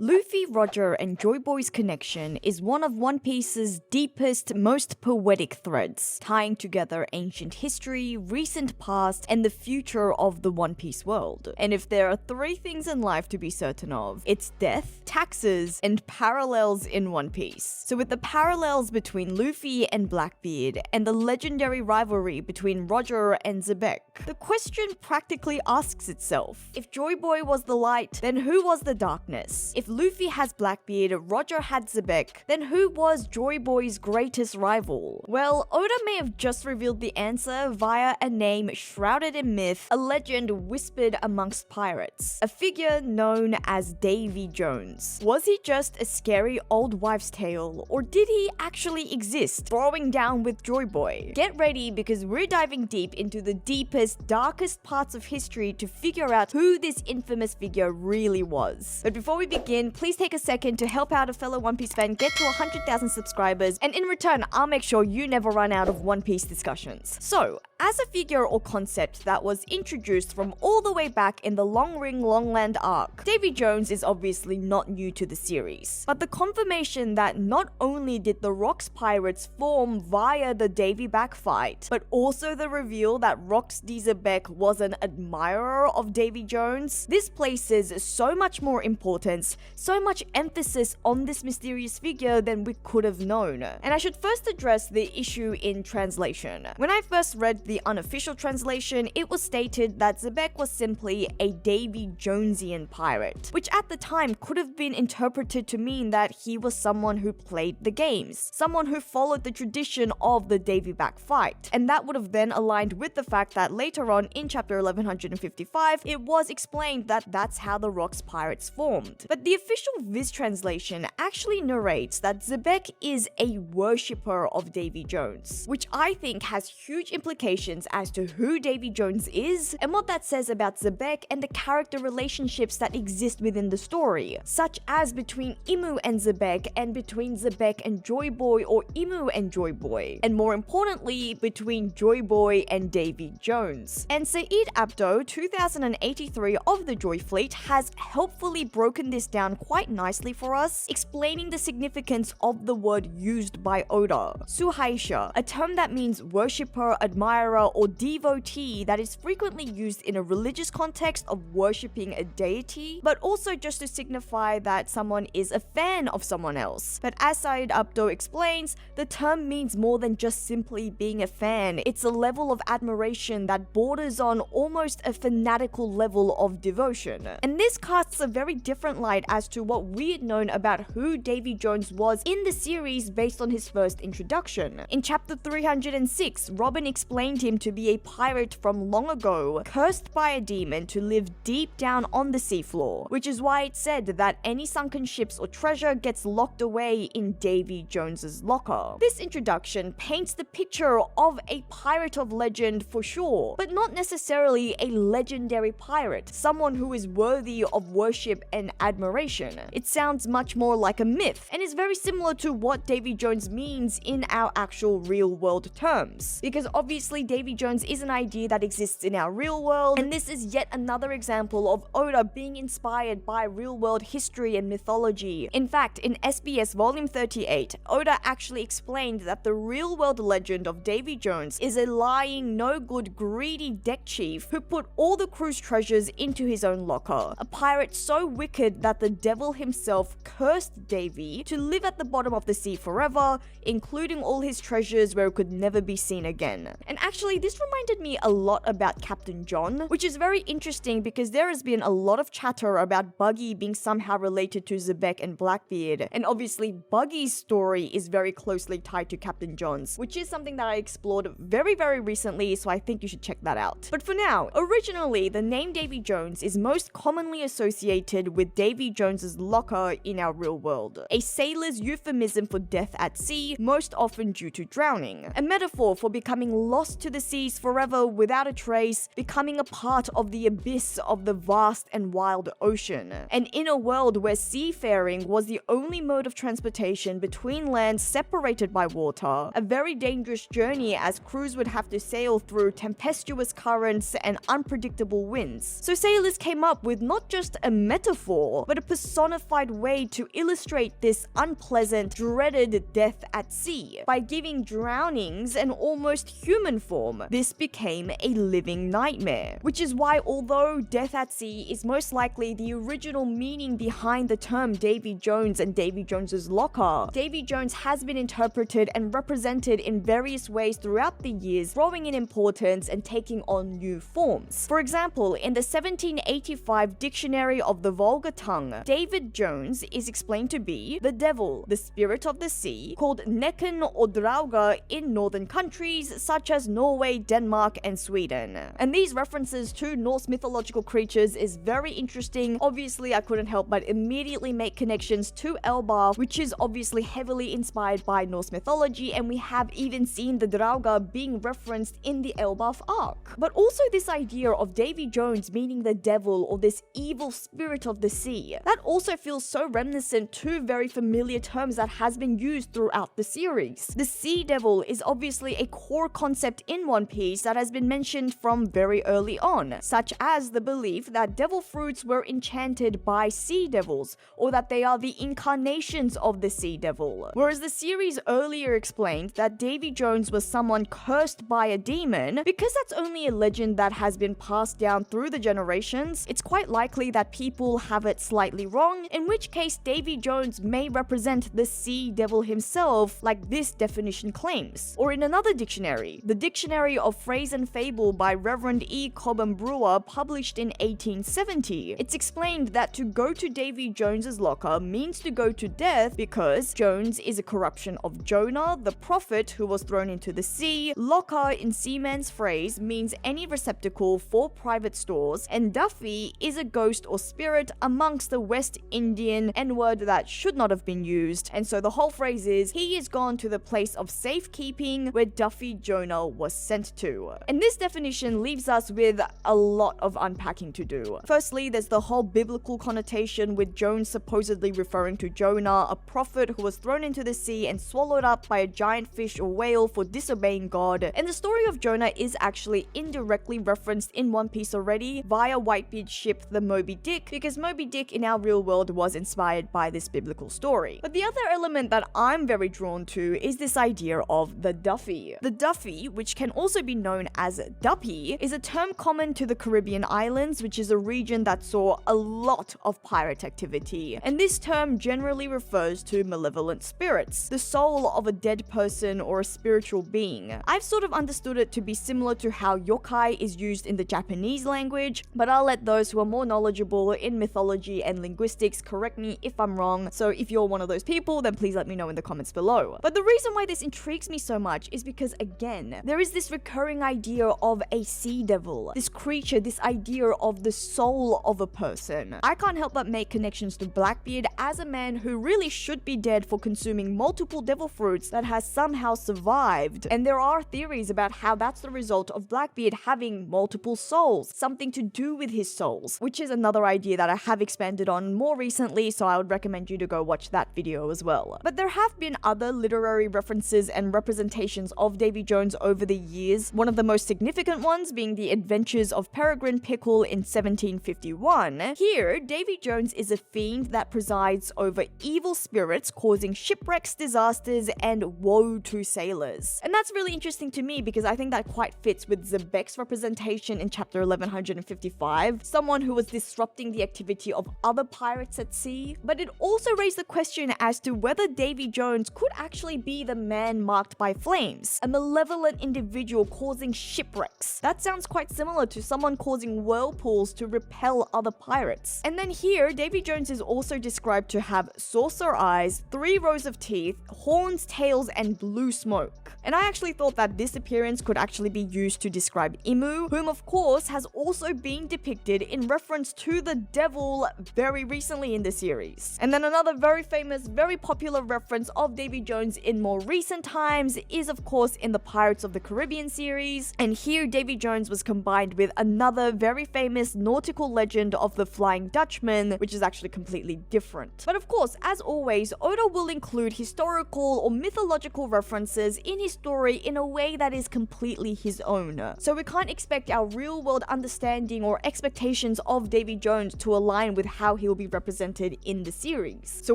Luffy, Roger, and Joy Boy's connection is one of One Piece's deepest, most poetic threads, tying together ancient history, recent past, and the future of the One Piece world. And if there are three things in life to be certain of, it's death, taxes, and parallels in One Piece. So with the parallels between Luffy and Blackbeard, and the legendary rivalry between Roger and Xebec, the question practically asks itself: if Joy Boy was the light, then who was the darkness? If Luffy has Blackbeard, Roger had Xebec, then who was Joy Boy's greatest rival? Well, Oda may have just revealed the answer via a name shrouded in myth, a legend whispered amongst pirates, a figure known as Davy Jones. Was he just a scary old wives' tale, or did he actually exist, throwing down with Joy Boy? Get ready, because we're diving deep into the deepest, darkest parts of history to figure out who this infamous figure really was. But before we begin, please take a second to help out a fellow One Piece fan get to 100,000 subscribers, and in return, I'll make sure you never run out of One Piece discussions. So, as a figure or concept that was introduced from all the way back in the Long Ring Longland arc, Davy Jones is obviously not new to the series. But the confirmation that not only did the Rox pirates form via the Davy back fight, but also the reveal that Rox D. Xebec was an admirer of Davy Jones, this places so much more importance, so much emphasis on this mysterious figure than we could have known. And I should first address the issue in translation. When I first read the unofficial translation, it was stated that Xebec was simply a Davy Jonesian pirate, which at the time could have been interpreted to mean that he was someone who played the games, someone who followed the tradition of the Davy back fight, and that would have then aligned with the fact that later on in chapter 1155, it was explained that that's how the Rox pirates formed. But the official Viz translation actually narrates that Xebec is a worshipper of Davy Jones, which I think has huge implications as to who Davy Jones is and what that says about Xebec and the character relationships that exist within the story, such as between Imu and Xebec, and between Xebec and Joy Boy, or Imu and Joy Boy, and more importantly, between Joy Boy and Davy Jones. And Said Abdo, 2083 of the JoyFleet, has helpfully broken this down quite nicely for us, explaining the significance of the word used by Oda. Suhaisha, a term that means worshipper, admirer, or devotee that is frequently used in a religious context of worshipping a deity, but also just to signify that someone is a fan of someone else. But as Said Abdo explains, the term means more than just simply being a fan. It's a level of admiration that borders on almost a fanatical level of devotion. And this casts a very different light as to what we had known about who Davy Jones was in the series based on his first introduction. In chapter 306, Robin explained him to be a pirate from long ago, cursed by a demon to live deep down on the seafloor, which is why it said that any sunken ships or treasure gets locked away in Davy Jones's locker. This introduction paints the picture of a pirate of legend for sure, but not necessarily a legendary pirate, someone who is worthy of worship and admiration. It sounds much more like a myth, and is very similar to what Davy Jones means in our actual real world terms, because obviously Davy Jones is an idea that exists in our real world, and this is yet another example of Oda being inspired by real world history and mythology. In fact, in SBS volume 38, Oda actually explained that the real world legend of Davy Jones is a lying, no good, greedy deck chief who put all the crew's treasures into his own locker, a pirate so wicked that the devil himself cursed Davy to live at the bottom of the sea forever, including all his treasures where it could never be seen again. And actually, this reminded me a lot about Captain John, which is very interesting because there has been a lot of chatter about Buggy being somehow related to Xebec and Blackbeard, and obviously Buggy's story is very closely tied to Captain John's, which is something that I explored very recently, so I think you should check that out. But for now, originally the name Davy Jones is most commonly associated with Davy Jones's locker in our real world, a sailor's euphemism for death at sea, most often due to drowning, a metaphor for becoming lost lost to the seas forever without a trace, becoming a part of the abyss of the vast and wild ocean. And in a world where seafaring was the only mode of transportation between lands separated by water, a very dangerous journey as crews would have to sail through tempestuous currents and unpredictable winds. So sailors came up with not just a metaphor, but a personified way to illustrate this unpleasant, dreaded death at sea by giving drownings an almost human form. This became a living nightmare, which is why although death at sea is most likely the original meaning behind the term Davy Jones and Davy Jones's locker, Davy Jones has been interpreted and represented in various ways throughout the years, growing in importance and taking on new forms. For example, in the 1785 Dictionary of the Vulgar Tongue, David Jones is explained to be the devil, the spirit of the sea, called Necken or Drauga in northern countries such as Norway, Denmark, and Sweden. And these references to Norse mythological creatures is very interesting. Obviously, I couldn't help but immediately make connections to Elba, which is obviously heavily inspired by Norse mythology, and we have even seen the Drauga being referenced in the Elbaf arc. But also this idea of Davy Jones meaning the devil or this evil spirit of the sea, that also feels so reminiscent to very familiar terms that has been used throughout the series. The sea devil is obviously a core concept in One Piece that has been mentioned from very early on, such as the belief that devil fruits were enchanted by sea devils, or that they are the incarnations of the sea devil. Whereas the series earlier explained that Davy Jones was someone cursed by a demon, because that's only a legend that has been passed down through the generations, it's quite likely that people have it slightly wrong, in which case Davy Jones may represent the sea devil himself, like this definition claims. Or in another dictionary, the Dictionary of Phrase and Fable by Reverend E. Cobham Brewer, published in 1870, it's explained that to go to Davy Jones's locker means to go to death because Jones is a corruption of Jonah, the prophet who was thrown into the sea. Locker in seaman's phrase means any receptacle for private stores, and Duffy is a ghost or spirit amongst the West Indian N-word that should not have been used, and so the whole phrase is he is gone to the place of safekeeping where Duffy Jonah was sent to. And this definition leaves us with a lot of unpacking to do. Firstly, there's the whole biblical connotation with Jones supposedly referring to Jonah, a prophet who was thrown into the sea and swallowed up by a giant fish or whale for disobeying God. And the story of Jonah is actually indirectly referenced in One Piece already via Whitebeard's ship the Moby Dick, because Moby Dick in our real world was inspired by this biblical story. But the other element that I'm very drawn to is this idea of the Duffy. The Duffy, which can also be known as Duppy, is a term common to the Caribbean islands, which is a region that saw a lot of pirate activity. And this term generally refers to malevolent spirits, the soul of a dead person or a spiritual being. I've sort of understood it to be similar to how yokai is used in the Japanese language, but I'll let those who are more knowledgeable in mythology and linguistics correct me if I'm wrong, so if you're one of those people, then please let me know in the comments below. But the reason why this intrigues me so much is because, again, there is this recurring idea of a sea devil, this creature, this idea of the soul of a person. I can't help but make connections to Blackbeard as a man who really should be dead for consuming multiple devil fruits that has somehow survived. And there are theories about how that's the result of Blackbeard having multiple souls, something to do with his souls, which is another idea that I have expanded on more recently, so I would recommend you to go watch that video as well. But there have been other literary references and representations of Davy Jones over the years, one of the most significant ones being the Adventures of Peregrine Pickle in 1751. Here, Davy Jones is a fiend that presides over evil spirits causing shipwrecks, disasters, and woe to sailors. And that's really interesting to me because I think that quite fits with Zebek's representation in chapter 1155, someone who was disrupting the activity of other pirates at sea. But it also raised the question as to whether Davy Jones could actually be the man marked by flames, a malevolent individual causing shipwrecks. That sounds quite similar to someone causing whirlpools to repel other pirates. And then here, Davy Jones is also described to have saucer eyes, 3 rows of teeth, horns, tails, and blue smoke. And I actually thought that this appearance could actually be used to describe Imu, whom of course has also been depicted in reference to the devil very recently in the series. And then another very famous, very popular reference of Davy Jones in more recent times is of course in the Pirates of the Caribbean series, and here Davy Jones was combined with another very famous nautical legend of the Flying Dutchman, which is actually completely different. But of course, as always, Oda will include historical or mythological references in his story in a way that is completely his own. So we can't expect our real-world understanding or expectations of Davy Jones to align with how he will be represented in the series. So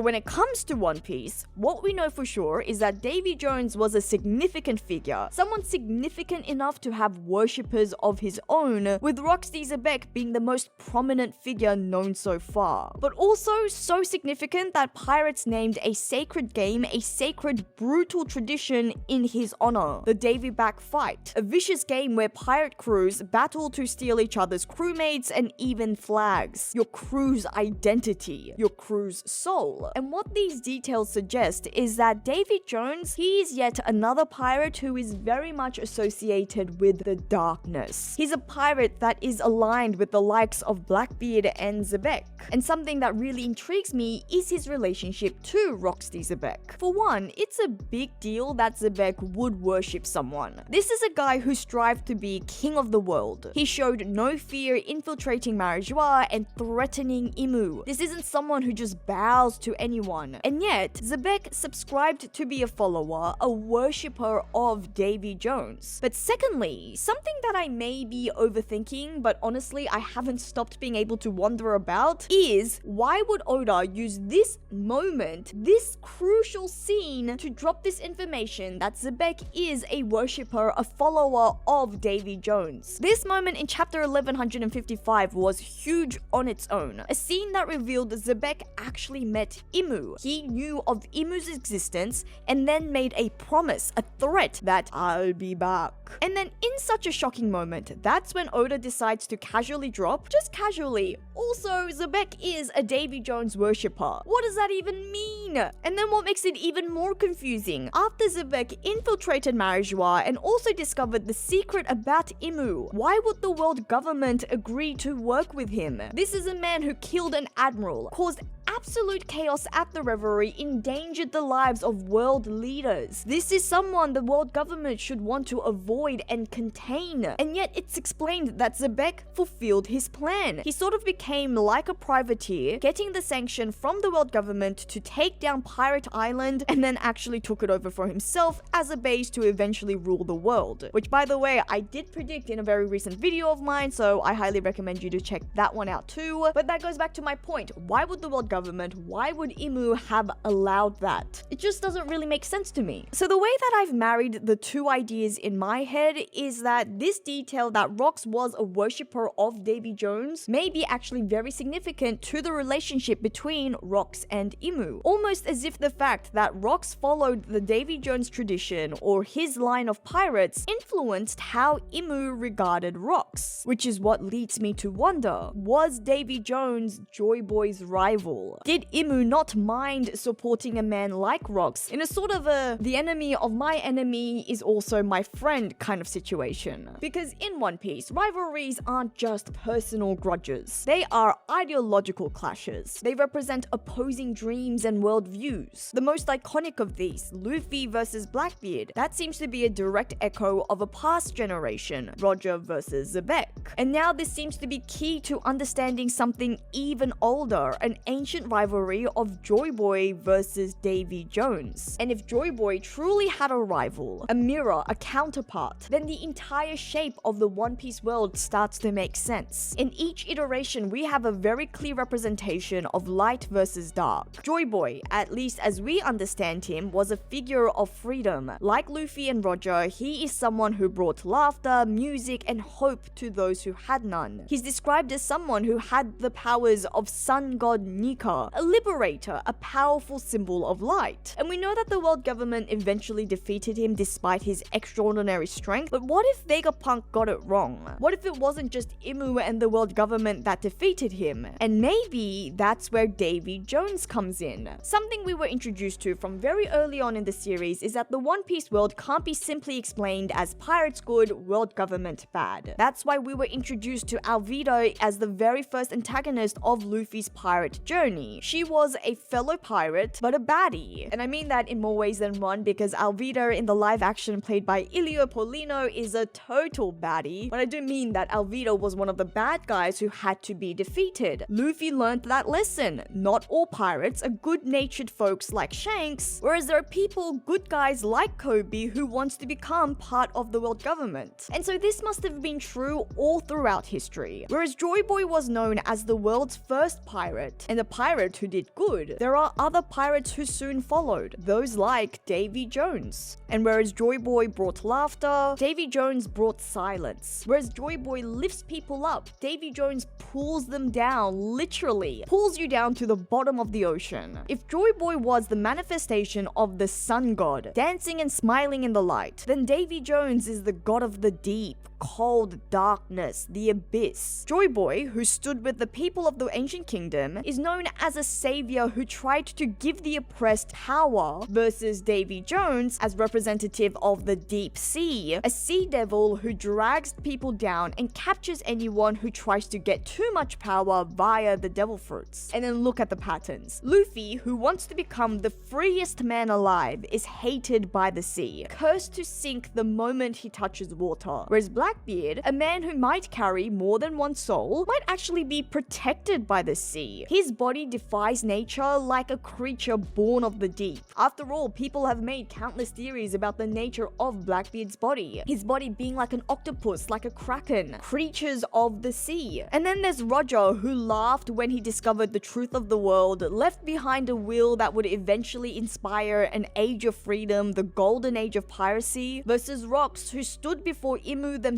when it comes to One Piece, what we know for sure is that Davy Jones was a significant figure, someone significant enough to have worshippers of his own, with Rox and Davy being the most prominent figure known so far. But also so significant that pirates named a sacred game a sacred brutal tradition in his honor, the Davy Back Fight, a vicious game where pirate crews battle to steal each other's crewmates and even flags, your crew's identity, your crew's soul. And what these details suggest is that Davy Jones, he is yet another pirate who is very much associated with the darkness. He's a pirate that is aligned with the likes of Blackbeard and Zebek. And something that really intrigues me is his relationship to Rox and Davy. For one, it's a big deal that Zebek would worship someone. This is a guy who strived to be king of the world. He showed no fear infiltrating Marijois and threatening Imu. This isn't someone who just bows to anyone. And yet, Zebek subscribed to be a follower, a worshipper of Davy Jones. But secondly, something that I may be overthinking, but honestly I haven't stopped being able to wonder about, is why would Oda use this moment, this crucial scene, to drop this information that Zebek is a worshipper, a follower of Davy Jones. This moment in chapter 1155 was huge on its own. A scene that revealed Zebek actually met Imu. He knew of Imu's existence and then made a promise, a threat that I'll be back. And then in such a shocking moment, that's when Oda decides to casually drop, just casually, also Zebek is a Davy Jones worshipper. What does that even mean? And then what makes it even more confusing, after Zebek infiltrated Marijois and also discovered the secret about Imu, why would the world government agree to work with him? This is a man who killed an admiral, caused absolute chaos at the Reverie, endangered the lives of world leaders. This is someone the world government should want to avoid and contain. And yet it's explained that Zebek fulfilled his plan. He sort of became like a privateer, getting the sanction from the world government to take down Pirate Island, and then actually took it over for himself as a base to eventually rule the world. Which, by the way, I did predict in a very recent video of mine, so I highly recommend you to check that one out too. But that goes back to my point. Why would the world government, why would Imu have allowed that? It just doesn't really make sense to me. So the way that I've married the two ideas in my head is that this detail that Rox was a worshipper of Davy Jones may be actually very significant to the relationship between Rox and Imu. Almost as if the fact that Rox followed the Davy Jones tradition or his line of pirates influenced how Imu regarded Rox. Which is what leads me to wonder, was Davy Jones Joy Boy's rival? Did Imu not mind supporting a man like Rox in a sort of a the enemy of my enemy is also my friend kind of situation? Because in One Piece, rivalries aren't just personal grudges. They are ideological clashes. They represent opposing dreams and worldviews. The most iconic of these, Luffy versus Blackbeard, that seems to be a direct echo of a past generation, Roger versus Zebek. And now this seems to be key to understanding something even older, an ancient rivalry of Joy Boy versus Davy Jones. And if Joy Boy truly had a rival, a mirror, a counterpart, then the entire shape of the One Piece world starts to make sense. In each iteration, we have a very clear representation of light versus dark. Joy Boy, at least as we understand him, was a figure of freedom. Like Luffy and Roger, he is someone who brought laughter, music, and hope to those who had none. He's described as someone who had the powers of sun god Nika, a liberator, a powerful symbol of light. And we know that the world government eventually defeated him despite his extraordinary strength, but what if Vegapunk got it wrong? What if it wasn't just Imu and the world government that defeated him? And maybe that's where Davy Jones comes in. Something we were introduced to from very early on in the series is that the One Piece world can't be simply explained as pirates good, world government bad. That's why we were introduced to Alvito as the very first antagonist of Luffy's pirate journey. Nami. She was a fellow pirate, but a baddie. And I mean that in more ways than one because Alvida in the live action played by Ilio Polino is a total baddie, but I do mean that Alvida was one of the bad guys who had to be defeated. Luffy learned that lesson. Not all pirates are good-natured folks like Shanks, whereas there are people, good guys like Kobe, who wants to become part of the world government. And so this must have been true all throughout history. Whereas Joy Boy was known as the world's first pirate, and a pirate who did good, there are other pirates who soon followed, those like Davy Jones. And whereas Joy Boy brought laughter, Davy Jones brought silence. Whereas Joy Boy lifts people up, Davy Jones pulls them down, literally pulls you down to the bottom of the ocean. If Joy Boy was the manifestation of the sun god, dancing and smiling in the light, then Davy Jones is the god of the deep, cold darkness, the abyss. Joy Boy, who stood with the people of the ancient kingdom, is known as a savior who tried to give the oppressed power, versus Davy Jones as representative of the deep sea, a sea devil who drags people down and captures anyone who tries to get too much power via the devil fruits. And then look at the patterns. Luffy, who wants to become the freest man alive, is hated by the sea, cursed to sink the moment he touches water, whereas Blackbeard, a man who might carry more than one soul, might actually be protected by the sea. His body defies nature like a creature born of the deep. After all, people have made countless theories about the nature of Blackbeard's body. His body being like an octopus, like a kraken, creatures of the sea. And then there's Roger, who laughed when he discovered the truth of the world, left behind a will that would eventually inspire an age of freedom, the golden age of piracy, versus Rox, who stood before Imu themselves,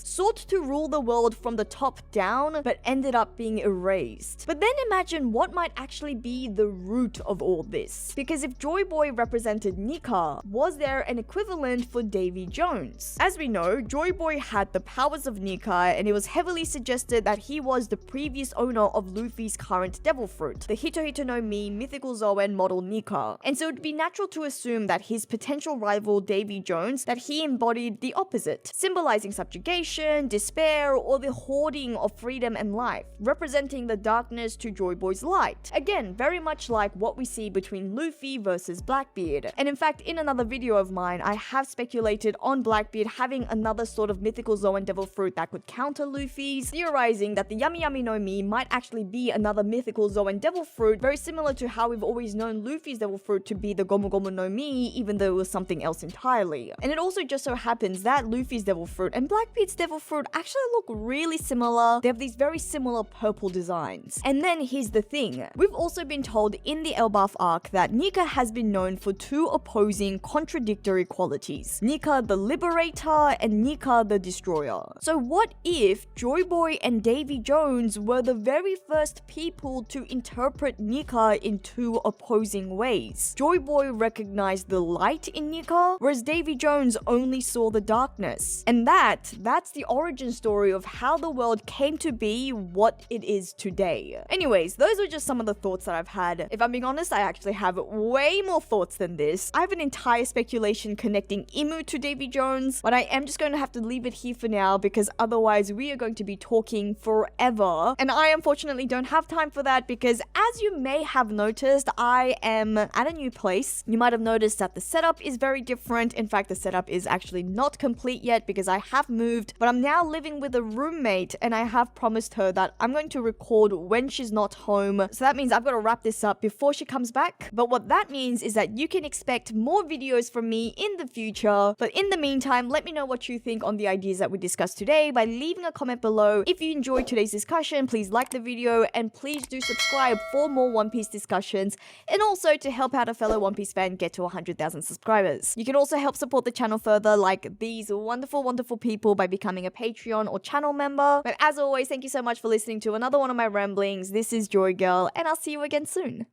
sought to rule the world from the top down, but ended up being erased. But then imagine what might actually be the root of all this. Because if Joy Boy represented Nika, was there an equivalent for Davy Jones? As we know, Joy Boy had the powers of Nika, and it was heavily suggested that he was the previous owner of Luffy's current devil fruit, the Hito no Mi mythical Zoan model Nika. And so it would be natural to assume that his potential rival Davy Jones, that he embodied the opposite, symbolizing subjugation, despair, or the hoarding of freedom and life, representing the darkness to Joy Boy's light. Again, very much like what we see between Luffy versus Blackbeard. And in fact, in another video of mine, I have speculated on Blackbeard having another sort of mythical Zoan devil fruit that could counter Luffy's, theorizing that the Yami Yami no Mi might actually be another mythical Zoan devil fruit, very similar to how we've always known Luffy's devil fruit to be the Gomu Gomu no Mi, even though it was something else entirely. And it also just so happens that Luffy's devil fruit and Blackbeard's devil fruit actually look really similar. They have these very similar purple designs. And then here's the thing. We've also been told in the Elbaf arc that Nika has been known for two opposing, contradictory qualities. Nika the Liberator and Nika the Destroyer. So what if Joy Boy and Davy Jones were the very first people to interpret Nika in two opposing ways? Joy Boy recognized the light in Nika, whereas Davy Jones only saw the darkness. And that's the origin story of how the world came to be what it is today. Anyways, those are just some of the thoughts that I've had. If I'm being honest, I actually have way more thoughts than this. I have an entire speculation connecting Imu to Davy Jones, but I am just going to have to leave it here for now because otherwise we are going to be talking forever. And I unfortunately don't have time for that because, as you may have noticed, I am at a new place. You might have noticed that the setup is very different. In fact, the setup is actually not complete yet because I have moved, but I'm now living with a roommate and I have promised her that I'm going to record when she's not home. So that means I've got to wrap this up before she comes back. But what that means is that you can expect more videos from me in the future. But in the meantime, let me know what you think on the ideas that we discussed today by leaving a comment below. If you enjoyed today's discussion, please like the video and please do subscribe for more One Piece discussions and also to help out a fellow One Piece fan get to 100,000 subscribers. You can also help support the channel further like these wonderful people by becoming a Patreon or channel member. But as always, thank you so much for listening to another one of my ramblings. This is JoyGirl and I'll see you again soon.